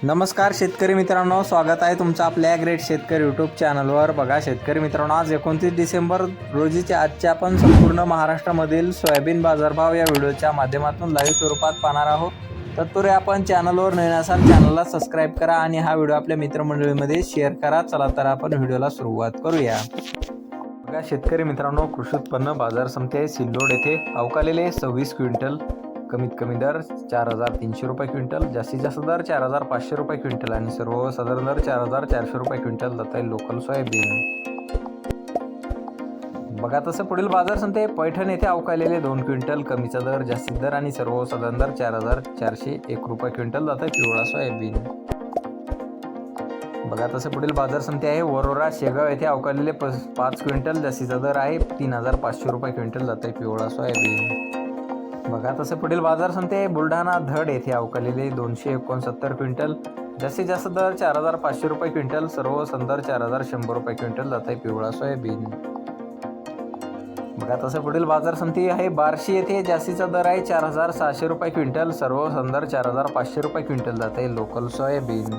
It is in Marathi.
नमस्कार शेतकरी मित्रांनो, स्वागत आहे तुमचं आपल्या ग्रेट शेतकरी यूट्यूब चॅनलवर। बघा शेतकरी मित्रांनो, आज 29 डिसेंबर रोजीच्या आजच्या आपण संपूर्ण महाराष्ट्रामधील सोयाबीन बाजारभाव या व्हिडिओच्या माध्यमातून लाईव्ह स्वरूपात पाहणार आहोत। तत्पूर्वी आपण चॅनलवर नवीन असाल चॅनलला सबस्क्राइब करा आणि हा व्हिडिओ आपल्या मित्रमंडळीमध्ये शेअर करा। चला तर आपण व्हिडिओला सुरुवात करूया। बघा शेतकरी मित्रांनो, कृषी उत्पन्न बाजार समिती सिल्लोड येथे अवकालेले 26 क्विंटल, कमीत कमी दर 4,300 रुपये क्विंटल, जास्तीत जास्त दर 4,500 रुपये क्विंटल आणि सर्वसाधारण दर 4,400 रुपये क्विंटल जात आहे लोकल सोयाबीन। बघा तसं पुढील बाजार समिती पैठण येथे अवकालेले 2 क्विंटल, कमीचा दर, जास्तीत दर आणि सर्वसाधारण दर 4,401 रुपये क्विंटल जात आहे पिवळा सोयाबीन। बघा तसं पुढील बाजार समिती आहे वरोरा शेगाव येथे अवकालेले 5 क्विंटल, जास्तीचा दर आहे 3,500 रुपये क्विंटल जात आहे पिवळा सोयाबीन। बघा तसं पुढील बाजार समिती आहे बुलढाणा धड येथे अवकालेले 269 क्विंटल, जास्तीत जास्त दर 4,500 रुपये क्विंटल, सर्वसाधारण दर 4,100 रुपये क्विंटल जात आहे पिवळा सोयाबीन। बघा तसं पुढील बाजार समिती आहे बार्शी येथे जास्तीचा दर आहे 4,600 रुपये क्विंटल, सर्वसाधारण दर 4,500 रुपये क्विंटल जात आहे लोकल सोयाबीन।